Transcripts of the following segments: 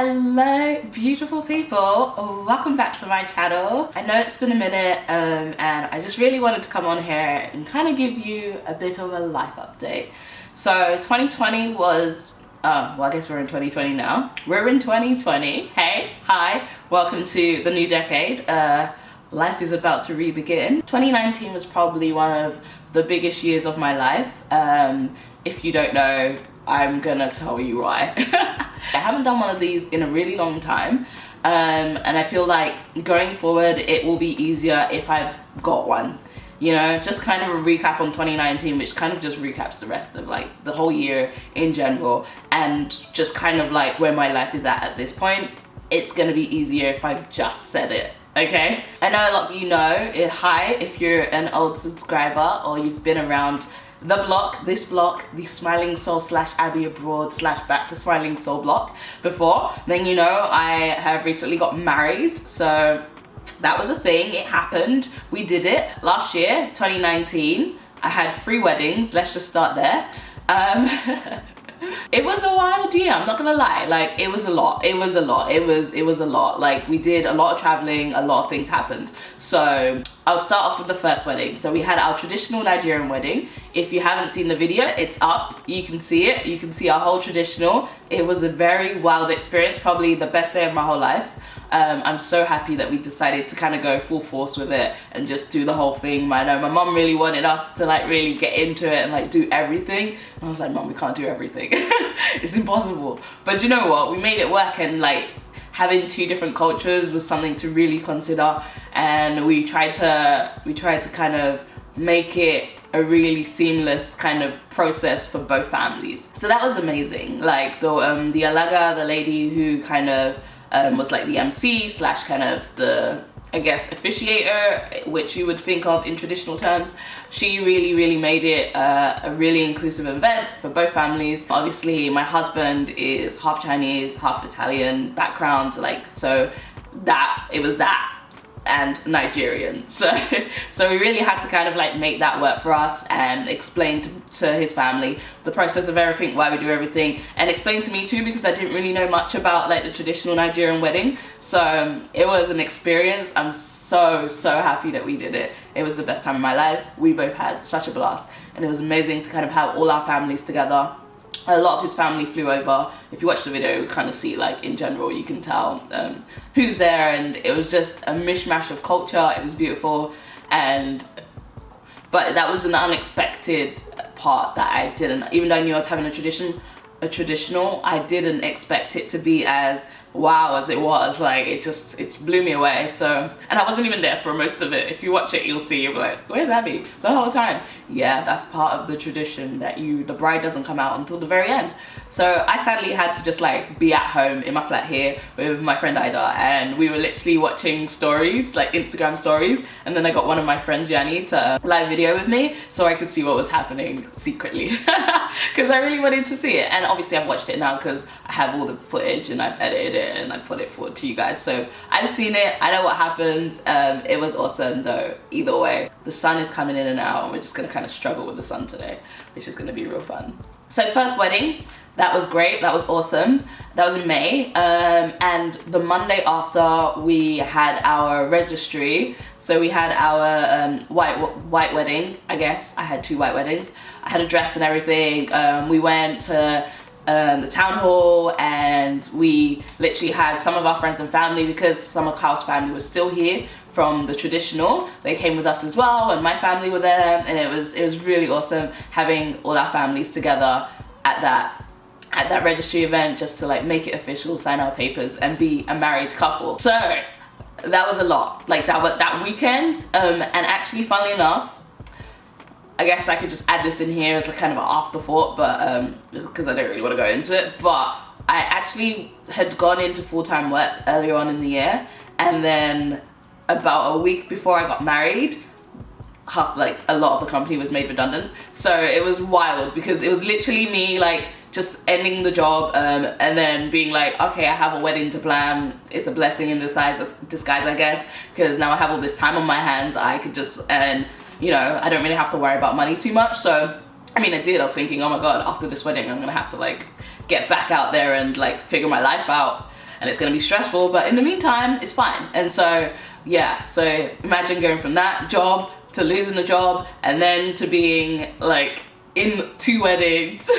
Hello beautiful people, welcome back to my channel. I know it's been a minute and I just really wanted to come on here and kind of give you a bit of a life update. So 2020 was, well, I guess we're in 2020 now. We're in 2020. Hey, hi, welcome to the new decade. Life is about to re-begin. 2019 was probably one of the biggest years of my life. If you don't know, I'm gonna tell you why. I haven't done one of these in a really long time, and I feel like going forward it will be easier if I've got one. You know, just kind of a recap on 2019, which kind of just recaps the rest of like the whole year in general, and just kind of like where my life is at this point. It's gonna be easier if I've just said it. Okay, I know a lot of you know, hi, if you're an old subscriber or you've been around the block, this block, the Smiling Soul / Abby Abroad / Back to Smiling Soul block before, then you know I have recently got married. So that was a thing, it happened, we did it. Last year, 2019, I had 3 weddings, let's just start there. It was a wild year, I'm not gonna lie. Like, it was a lot. It was a lot. Like, we did a lot of traveling, a lot of things happened. So I'll start off with the first wedding. So we had our traditional Nigerian wedding. If you haven't seen the video, it's up, you can see it, you can see our whole traditional. It was a very wild experience, probably the best day of my whole life. I'm so happy that we decided to kind of go full force with it and just do the whole thing. I know my mom really wanted us to like really get into it and like do everything. And I was like, Mom, we can't do everything. It's impossible. But you know what? We made it work, and like having 2 different cultures was something to really consider. And we tried to kind of make it a really seamless kind of process for both families. So that was amazing. Like the Alaga, the lady who kind of was like the MC / kind of the, I guess, officiator, which you would think of in traditional terms. She really made it a really inclusive event for both families. Obviously my husband is half Chinese, half Italian background, like, so that it was that and Nigerian, so we really had to kind of like make that work for us and explain to his family the process of everything, why we do everything, and explain to me too, because I didn't really know much about like the traditional Nigerian wedding. So it was an experience. I'm so happy that we did it. It was the best time of my life. We both had such a blast, and it was amazing to kind of have all our families together. A lot of his family flew over. If you watch the video, you kind of see, like, in general, you can tell who's there, and it was just a mishmash of culture. It was beautiful, but that was an unexpected part that I didn't, even though I knew I was having a traditional, I didn't expect it to be as wow as it was. Like, it blew me away. So, and I wasn't even there for most of it. If you watch it, you'll see, you'll be like, where's Abby the whole time? Yeah, that's part of the tradition, that the bride doesn't come out until the very end. So I sadly had to just like be at home in my flat here with my friend Ida, and we were literally watching stories, like Instagram stories, and then I got one of my friends, Yanni, to live video with me so I could see what was happening secretly, because I really wanted to see it. And obviously I've watched it now because I have all the footage and I've edited it and I put it forward to you guys, so I've seen it, I know what happened. It was awesome though, either way. The sun is coming in and out, and we're just gonna kind of struggle with the sun today, which is gonna be real fun. So first wedding, that was great, that was awesome. That was in May, and the Monday after we had our registry. So we had our white wedding, I guess. I had 2 white weddings. I had a dress and everything. We went to the town hall, and we literally had some of our friends and family, because some of Kyle's family was still here from the traditional. They came with us as well, and my family were there, and it was really awesome having all our families together at that registry event, just to like make it official, sign our papers, and be a married couple. So that was a lot, like that weekend. And actually, funnily enough, I guess I could just add this in here as like kind of an afterthought, but because I don't really want to go into it, but I actually had gone into full-time work earlier on in the year, and then about a week before I got married, a lot of the company was made redundant. So it was wild, because it was literally me like just ending the job, and then being like, okay, I have a wedding to plan. It's a blessing in disguise, I guess, because now I have all this time on my hands. I could just, and you know, I don't really have to worry about money too much. So I mean, I was thinking, oh my god, after this wedding I'm gonna have to like get back out there and like figure my life out. and it's going to be stressful, but in the meantime it's fine. And so yeah, so imagine going from that job to losing the job and then to being like in 2 weddings.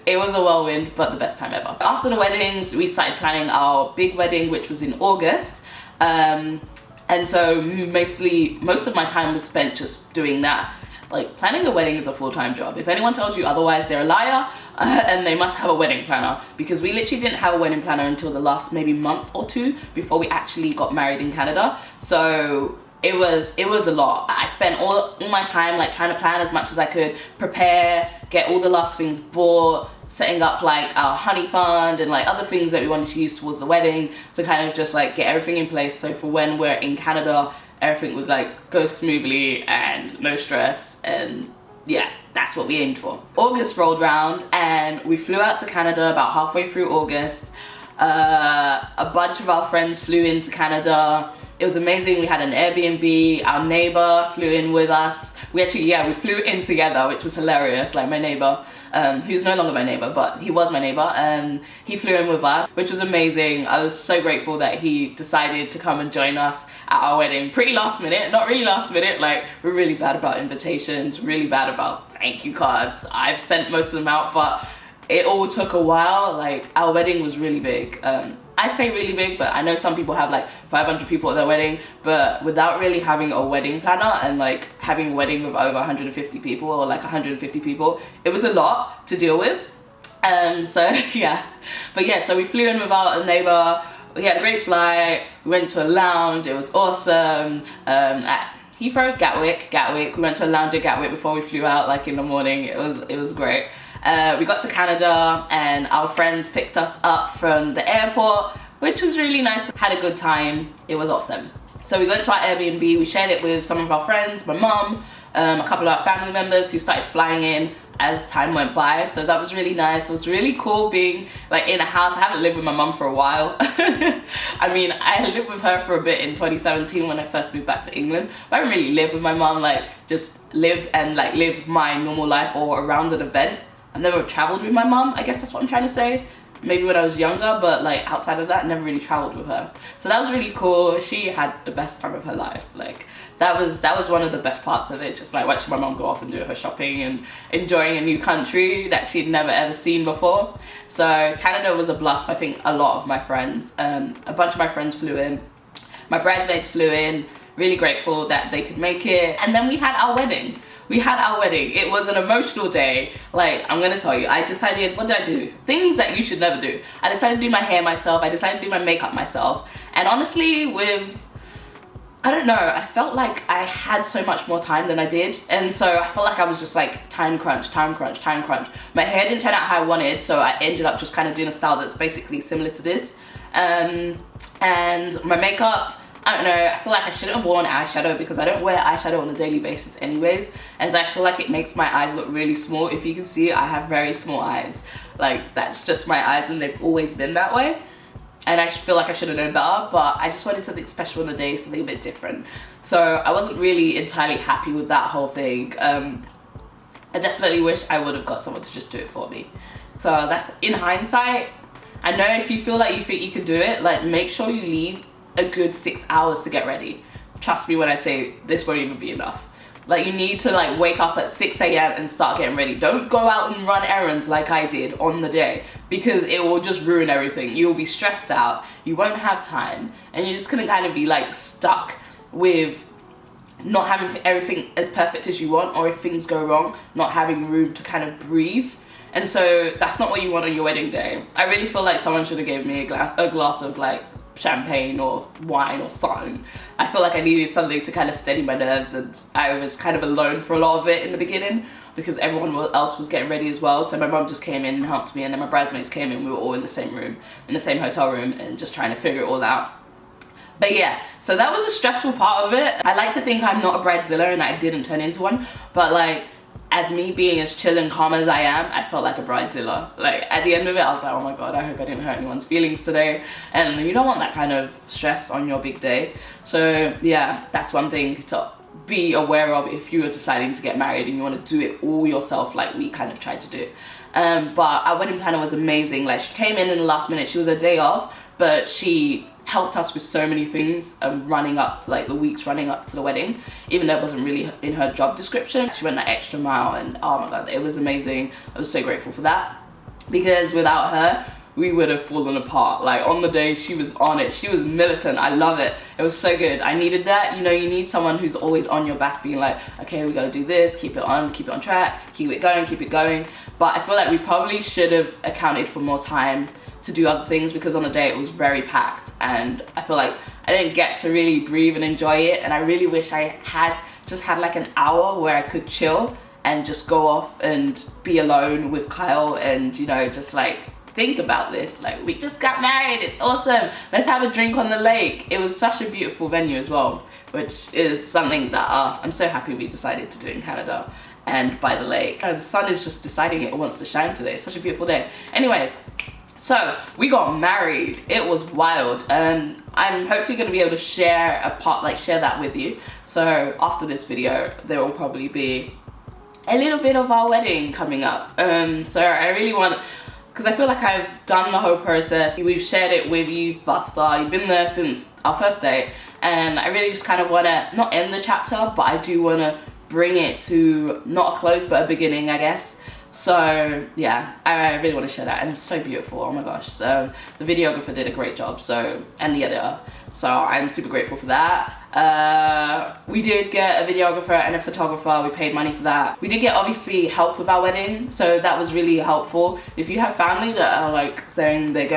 It was a whirlwind, but the best time ever. After the weddings, we started planning our big wedding, which was in August. And so most of my time was spent just doing that. Like, planning a wedding is a full-time job. If anyone tells you otherwise, they're a liar, and they must have a wedding planner, because we literally didn't have a wedding planner until the last maybe month or 2 before we actually got married in Canada. So it was a lot. I spent all my time like trying to plan as much as I could, prepare, get all the last things bought, setting up like our honey fund and like other things that we wanted to use towards the wedding to kind of just like get everything in place, so for when we're in Canada everything would like go smoothly and no stress. And yeah, that's what we aimed for. August rolled round and we flew out to Canada about halfway through August. A bunch of our friends flew into Canada. It was amazing. We had an Airbnb. Our neighbor flew in with us. We flew in together, which was hilarious. Like my neighbor, who's no longer my neighbor, but he was my neighbor, and he flew in with us, which was amazing. I was so grateful that he decided to come and join us at our wedding. Pretty last minute, not really last minute. Like, we're really bad about invitations, really bad about thank you cards. I've sent most of them out, but it all took a while. Like, our wedding was really big. I say really big, but I know some people have like 500 people at their wedding, but without really having a wedding planner and like having a wedding with over 150 people or like 150 people, it was a lot to deal with. So yeah, but yeah, so we flew in with our neighbor. We had a great flight. We went to a lounge. It was awesome. At Heathrow, Gatwick. We went to a lounge at Gatwick before we flew out, like in the morning. It was great. We got to Canada and our friends picked us up from the airport, which was really nice. Had a good time. It was awesome. So we went to our Airbnb. We shared it with some of our friends, my mum, a couple of our family members who started flying in as time went by. So that was really nice. It was really cool being like in a house. I haven't lived with my mum for a while. I mean, I lived with her for a bit in 2017 when I first moved back to England. But I haven't really lived with my mum, like just lived my normal life or around an event. I've never traveled with my mum, I guess that's what I'm trying to say. Maybe when I was younger, but like outside of that, never really traveled with her. So that was really cool. She had the best time of her life. Like that was one of the best parts of it, just like watching my mum go off and do her shopping and enjoying a new country that she'd never ever seen before. So Canada was a blast for, I think, a lot of my friends. A bunch of my friends flew in. My bridesmaids flew in. Really grateful that they could make it. And then we had our wedding. It was an emotional day. Like, I'm gonna tell you, I decided, what did I do? Things that you should never do. I decided to do my hair myself. I decided to do my makeup myself. And honestly, I don't know, I felt like I had so much more time than I did. And so I felt like I was just like time crunch. My hair didn't turn out how I wanted, so I ended up just kind of doing a style that's basically similar to this. And my makeup, I don't know, I feel like I shouldn't have worn eyeshadow because I don't wear eyeshadow on a daily basis anyways, and so I feel like it makes my eyes look really small. If you can see, I have very small eyes. Like, that's just my eyes and they've always been that way. And I feel like I should have known better, but I just wanted something special on the day, something a bit different. So I wasn't really entirely happy with that whole thing. I definitely wish I would have got someone to just do it for me. So that's in hindsight. I know if you feel like you think you can do it, like make sure you leave a good 6 hours to get ready. Trust me when I say this won't even be enough. Like, you need to like wake up at 6 a.m. and start getting ready. Don't go out and run errands like I did on the day, because it will just ruin everything. You'll be stressed out, you won't have time, and you're just gonna kind of be like stuck with not having everything as perfect as you want, or if things go wrong, not having room to kind of breathe. And so that's not what you want on your wedding day. I really feel like someone should have given me a glass of like champagne or wine or something. I feel like I needed something to kind of steady my nerves, and I was kind of alone for a lot of it in the beginning because everyone else was getting ready as well. So my mum just came in and helped me, and then my bridesmaids came in. We were all in the same room, in the same hotel room, and just trying to figure it all out. But yeah, so that was a stressful part of it. I like to think I'm not a bridezilla and I didn't turn into one, but like, as me being as chill and calm as I am, I felt like a bridezilla. Like, at the end of it, I was like, oh my god, I hope I didn't hurt anyone's feelings today. And you don't want that kind of stress on your big day. So yeah, that's one thing to be aware of if you are deciding to get married and you want to do it all yourself like we kind of tried to do. but our wedding planner was amazing. Like, she came in the last minute. She was a day off, but she helped us with so many things running up, like the weeks running up to the wedding, even though it wasn't really in her job description. She went that extra mile, and oh my god, it was amazing. I was so grateful for that, because without her we would have fallen apart. Like, on the day, she was on it. She was militant. I love it. It was so good. I needed that. You know, you need someone who's always on your back, being like, okay, we gotta do this, keep it on track, keep it going. But I feel like we probably should have accounted for more time to do other things, because on the day it was very packed, and I feel like I didn't get to really breathe and enjoy it. And I really wish I had just had like an hour where I could chill and just go off and be alone with Kyle, and, you know, just like think about this. Like, we just got married, it's awesome, let's have a drink on the lake. It was such a beautiful venue as well, which is something that I'm so happy we decided to do in Canada and by the lake. The sun is just deciding it wants to shine today. It's such a beautiful day. Anyways, so we got married. It was wild. I'm hopefully going to be able to share that with you. So after this video, there will probably be a little bit of our wedding coming up. So I really want, because I feel like I've done the whole process. We've shared it with you thus far. You've been there since our first date, and I really just kind of want to not end the chapter, but I do want to bring it to not a close but a beginning, I guess. So yeah, I really want to share that, and it's so beautiful. Oh my gosh. So the videographer did a great job, and the editor, so I'm super grateful for that. We did get a videographer and a photographer. We paid money for that. We did get, obviously, help with our wedding, so that was really helpful. If you have family that are like saying they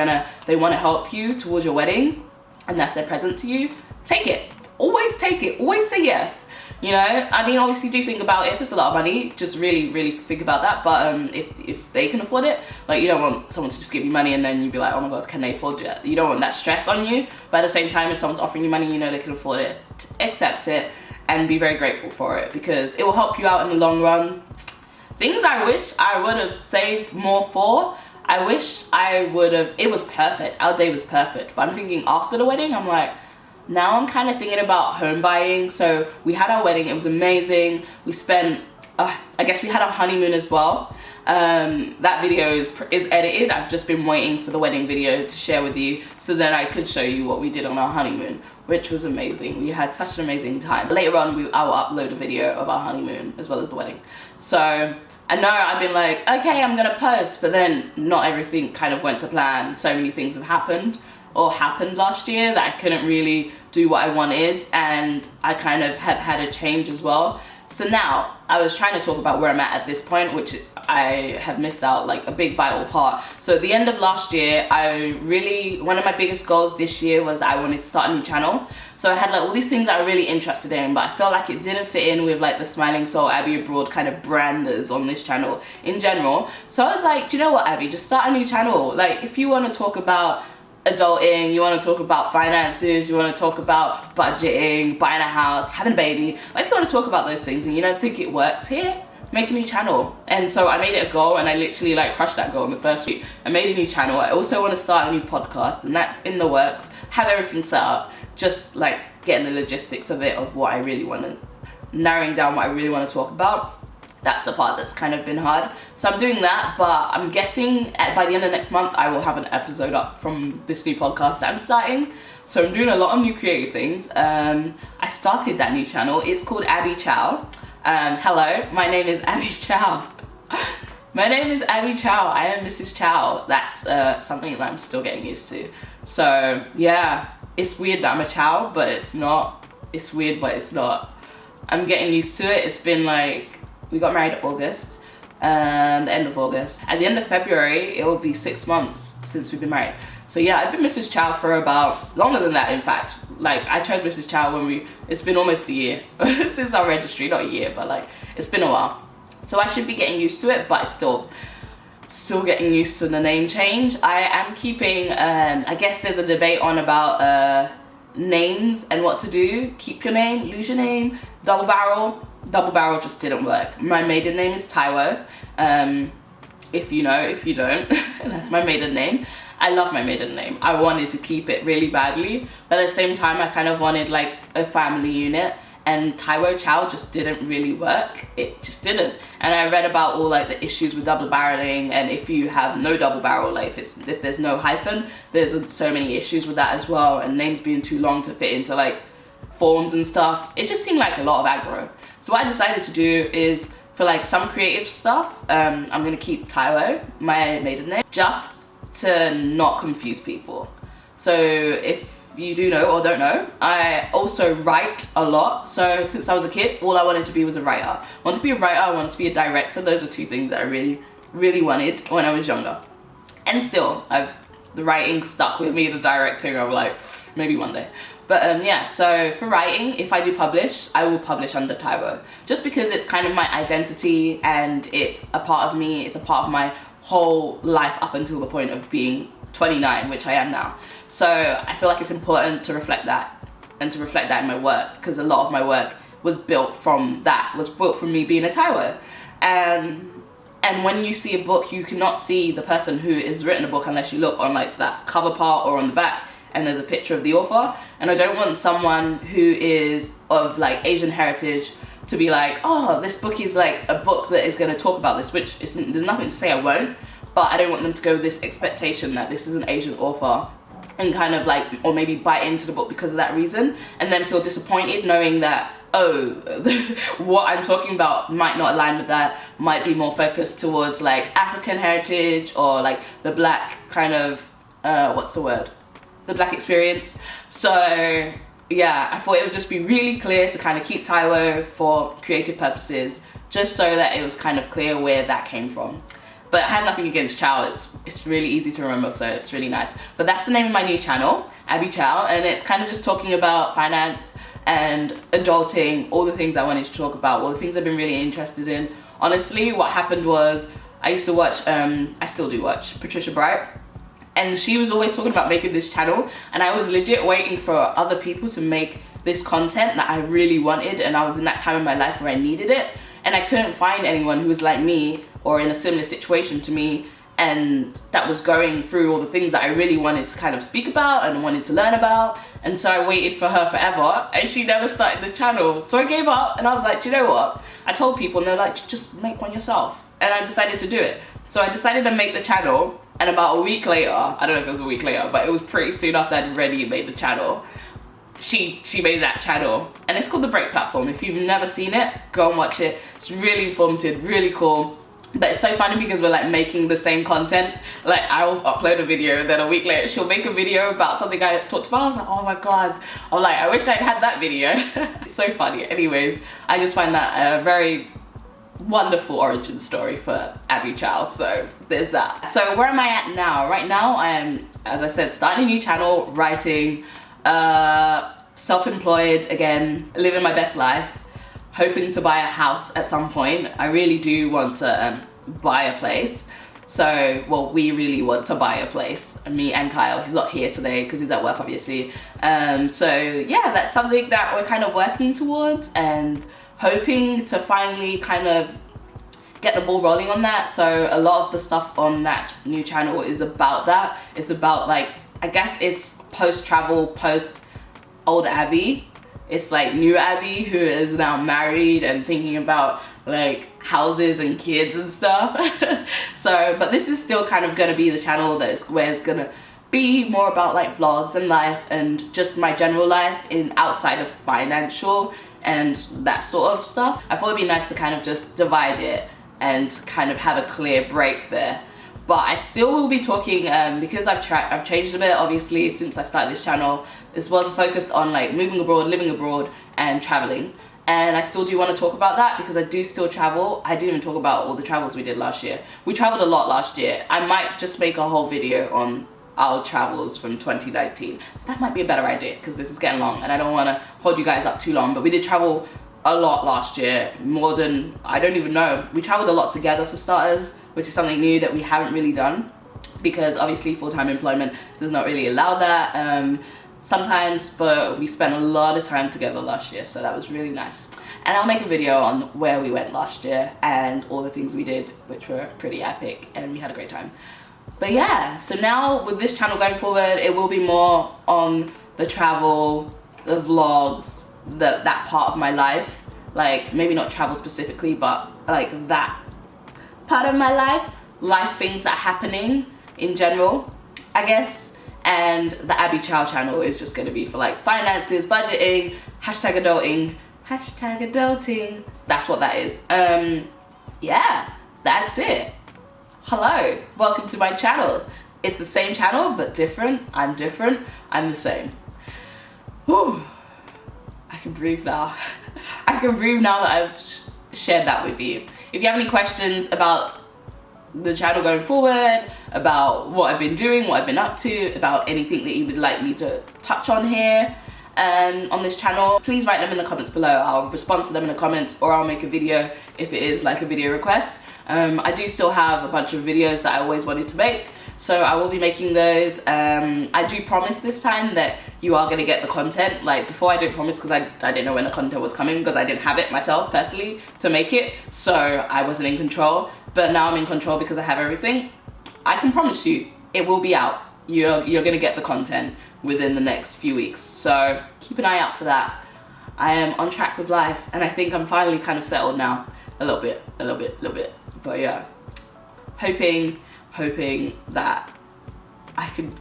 want to help you towards your wedding, and that's their present to you, take it. Always take it. Always say yes. You know, I mean, obviously do think about it. If it's a lot of money, just really think about that. But if they can afford it, like, you don't want someone to just give you money and then you'd be like, oh my god, can they afford it? You don't want that stress on you. But at the same time, if someone's offering you money, you know they can afford it, accept it and be very grateful for it, because it will help you out in the long run. Things I wish I would have saved more for. I wish I would have, it was perfect. Our day was perfect. But I'm thinking after the wedding, I'm like, now I'm kind of thinking about home buying. So we had our wedding, it was amazing. We spent, I guess we had a honeymoon as well. That video is edited. I've just been waiting for the wedding video to share with you, so that I could show you what we did on our honeymoon, which was amazing. We had such an amazing time. Later on, I will upload a video of our honeymoon as well as the wedding. So I know I've been like, okay, I'm gonna post, but then not everything kind of went to plan. So many things have happened last year that I couldn't really do what I wanted, and I kind of have had a change as well. So now I was trying to talk about where I'm at this point, which I have missed out, like, a big vital part. So at the end of last year, one of my biggest goals this year was I wanted to start a new channel. So I had like all these things that I was really interested in, but I felt like it didn't fit in with like the Smiling Soul Abby Abroad kind of branders on this channel in general. So I was like, do you know what, Abby, just start a new channel. Like, if you want to talk about adulting, you want to talk about finances, you want to talk about budgeting, buying a house, having a baby, like, if you want to talk about those things and you don't think it works here, make a new channel. And so I made it a goal, and I literally like crushed that goal in the first week. I made a new channel. I also want to start a new podcast, and that's in the works. Have everything set up, just like getting the logistics of it, of what I really want to, narrowing down what I really want to talk about. That's the part that's kind of been hard. So I'm doing that, but I'm guessing by the end of next month I will have an episode up from this new podcast that I'm starting. So I'm doing a lot of new creative things. I started that new channel. It's called Abby Chow. Hello, my name is Abby Chow. My name is Abby Chow. I am Mrs. Chow. That's something that I'm still getting used to. So yeah, it's weird that I'm a Chow, but it's not. It's weird, but it's not. I'm getting used to it. It's been like, we got married in August, the end of August. At the end of February, it will be 6 months since we've been married. So yeah, I've been Mrs. Chow for about, longer than that in fact. Like, I chose Mrs. Chow when it's been almost a year since our registry, not a year, but like, it's been a while. So I should be getting used to it, but still getting used to the name change. I am keeping, I guess there's a debate on about names and what to do. Keep your name, lose your name, double barrel. Double barrel just didn't work. My maiden name is Taiwo. If you know, if you don't, that's my maiden name. I love my maiden name. I wanted to keep it really badly, but at the same time I kind of wanted like a family unit, and Taiwo Chow just didn't really work. It just didn't. And I read about all like the issues with double barreling, and if you have no double barrel, like if there's no hyphen, there's so many issues with that as well, and names being too long to fit into like forms and stuff. It just seemed like a lot of aggro. So what I decided to do is, for like some creative stuff, I'm gonna keep Taiwo, my maiden name, just to not confuse people. So if you do know or don't know, I also write a lot. So since I was a kid, all I wanted to be was a writer. I wanted to be a writer, I wanted to be a director. Those were two things that I really wanted when I was younger. And still, the writing stuck with me, the directing, I'm like, maybe one day. But yeah, so for writing, if I do publish, I will publish under Taiwo. Just because it's kind of my identity and it's a part of me, it's a part of my whole life up until the point of being 29, which I am now. So I feel like it's important to reflect that, and to reflect that in my work, because a lot of my work was built from that, was built from me being a Taiwo. And when you see a book, you cannot see the person who has written a book unless you look on like that cover part or on the back and there's a picture of the author. And I don't want someone who is of like Asian heritage to be like, oh, this book is like a book that is going to talk about this, which isn't, there's nothing to say I won't, but I don't want them to go with this expectation that this is an Asian author and kind of like, or maybe buy into the book because of that reason, and then feel disappointed knowing that, oh, what I'm talking about might not align with that, might be more focused towards like African heritage or like the black kind of, what's the word? The black experience. So yeah, I thought it would just be really clear to kind of keep Taiwo for creative purposes, just so that it was kind of clear where that came from. But I have nothing against Chow, it's really easy to remember, so it's really nice. But that's the name of my new channel, Abby Chow, and it's kind of just talking about finance and adulting, all the things I wanted to talk about, all the things I've been really interested in. Honestly, what happened was, I used to watch, I still do watch, Patricia Bright, and she was always talking about making this channel, and I was legit waiting for other people to make this content that I really wanted, and I was in that time in my life where I needed it, and I couldn't find anyone who was like me or in a similar situation to me, and that was going through all the things that I really wanted to kind of speak about and wanted to learn about. And so I waited for her forever, and she never started the channel. So I gave up, and I was like, do you know what? I told people, and they're like, just make one yourself. And I decided to do it. So I decided to make the channel, and about a week later, I don't know if it was a week later, but it was pretty soon after I'd already made the channel, she made that channel, and it's called The Break Platform. If you've never seen it, go and watch it. It's really informative, really cool. But it's so funny because we're like making the same content. Like, I'll upload a video, and then a week later she'll make a video about something I talked about. I was like, oh my god, I'm like, I wish I'd had that video. It's so funny. Anyways, I just find that a very wonderful origin story for Abby Chow, so there's that. So where am I at now? Right now I am, as I said, starting a new channel, writing, self-employed again, living my best life, hoping to buy a house at some point. I really do want to buy a place. So, well, we really want to buy a place, me and Kyle. He's not here today because he's at work, obviously. So yeah, that's something that we're kind of working towards and hoping to finally kind of get the ball rolling on that. So a lot of the stuff on that new channel is about that. It's about, like, I guess it's post-travel, post-old Abby. It's like new Abby who is now married and thinking about like houses and kids and stuff. So, but this is still kind of gonna be the channel that's where it's gonna be more about like vlogs and life and just my general life in outside of financial and that sort of stuff. I thought it'd be nice to kind of just divide it and kind of have a clear break there. But I still will be talking, because I've changed a bit, obviously, since I started this channel. This was focused on like moving abroad, living abroad, and traveling. And I still do want to talk about that because I do still travel. I didn't even talk about all the travels we did last year. We traveled a lot last year. I might just make a whole video on our travels from 2019. That might be a better idea because this is getting long and I don't want to hold you guys up too long. But we did travel a lot last year, more than, I don't even know. We traveled a lot together for starters, which is something new that we haven't really done because obviously full-time employment does not really allow that sometimes, but we spent a lot of time together last year, so that was really nice. And I'll make a video on where we went last year and all the things we did, which were pretty epic, and we had a great time. But yeah, so now with this channel going forward, it will be more on the travel, the vlogs, that part of my life, like maybe not travel specifically, but like that part of my life things that are happening in general, I guess. And the Abby Chow channel is just gonna be for like finances, budgeting, hashtag adulting. That's what that is. Yeah, that's it. Hello, welcome to my channel. It's the same channel, but different. I'm different, I'm the same. Whew. I can breathe now. I can breathe now that I've shared that with you. If you have any questions about the channel going forward, about what I've been doing, what I've been up to, about anything that you would like me to touch on here on this channel, please write them in the comments below. I'll respond to them in the comments, or I'll make a video if it is like a video request. I do still have a bunch of videos that I always wanted to make, so I will be making those. I do promise this time that you are going to get the content. Like before, I didn't promise because I didn't know when the content was coming, because I didn't have it myself personally to make it, so I wasn't in control. But now I'm in control because I have everything. I can promise you it will be out. You're going to get the content within the next few weeks, so keep an eye out for that. I am on track with life, and I think I'm finally kind of settled now. A little bit. But yeah, hoping that I could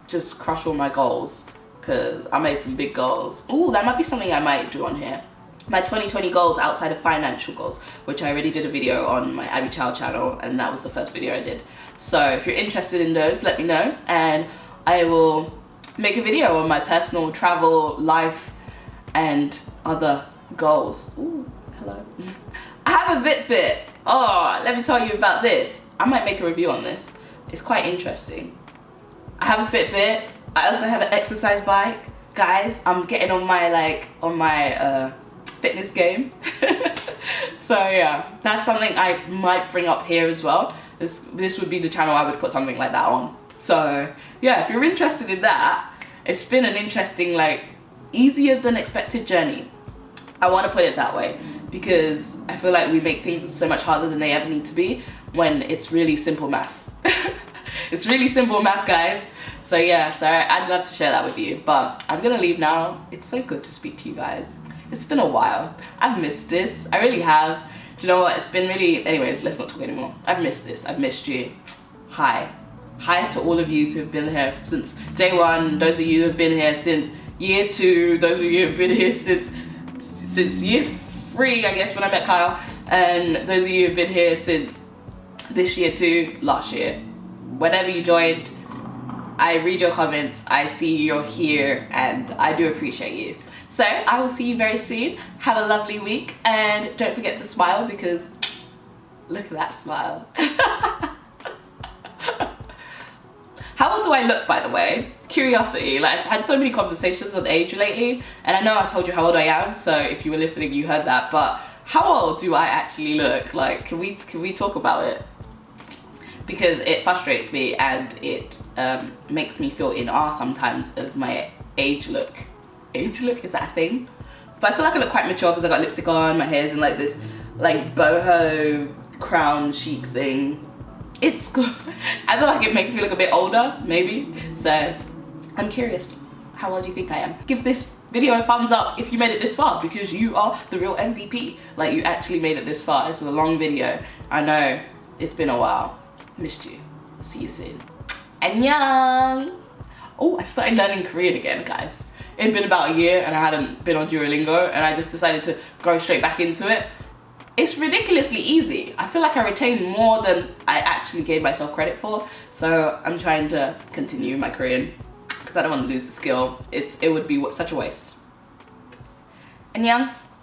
just crush all my goals, because I made some big goals. Ooh, that might be something I might do on here. My 2020 goals outside of financial goals, which I already did a video on my Abby Chow channel, and that was the first video I did. So if you're interested in those, let me know, and I will make a video on my personal travel, life, and other goals. Ooh, hello. I have a Fitbit. Oh, let me tell you about this. I might make a review on this. It's quite interesting. I have a Fitbit. I also have an exercise bike. Guys, I'm getting on my fitness game. So yeah, that's something I might bring up here as well. This would be the channel I would put something like that on. So yeah, if you're interested in that, it's been an interesting, like, easier than expected journey. I want to put it that way, because I feel like we make things so much harder than they ever need to be when it's really simple math. It's really simple math, guys. So yeah, so I'd love to share that with you, but I'm gonna leave now. It's so good to speak to you guys. It's been a while. I've missed this. I really have. Do you know what? It's been really... Anyways, let's not talk anymore. I've missed this. I've missed you. Hi. Hi to all of you who have been here since day one. Those of you who have been here since year 2. Those of you who have been here since year 3, I guess, when I met Kyle. And those of you who have been here since this year too, last year. Whenever you joined, I read your comments. I see you're here, and I do appreciate you. So I will see you very soon. Have a lovely week, and don't forget to smile, because look at that smile. How old do I look, by the way? Curiosity. Like, I've had so many conversations on age lately, and I know I told you how old I am, so if you were listening you heard that, but how old do I actually look? Like, can we talk about it? Because it frustrates me, and it makes me feel in awe sometimes of my age look. Age look, is that a thing? But I feel like I look quite mature because I got lipstick on, my hair's in like this like boho crown chic thing. It's good. I feel like it makes me look a bit older, maybe. So I'm curious, how old do you think I am? Give this video a thumbs up if you made it this far, because you are the real MVP. Like, you actually made it this far. This is a long video. I know, it's been a while. Missed you. See you soon. Annyeong! Oh, I started learning Korean again, guys. It had been about a year and I hadn't been on Duolingo, and I just decided to go straight back into it. It's ridiculously easy. I feel like I retained more than I actually gave myself credit for. So I'm trying to continue my Korean because I don't want to lose the skill. It would be such a waste. Annyeong!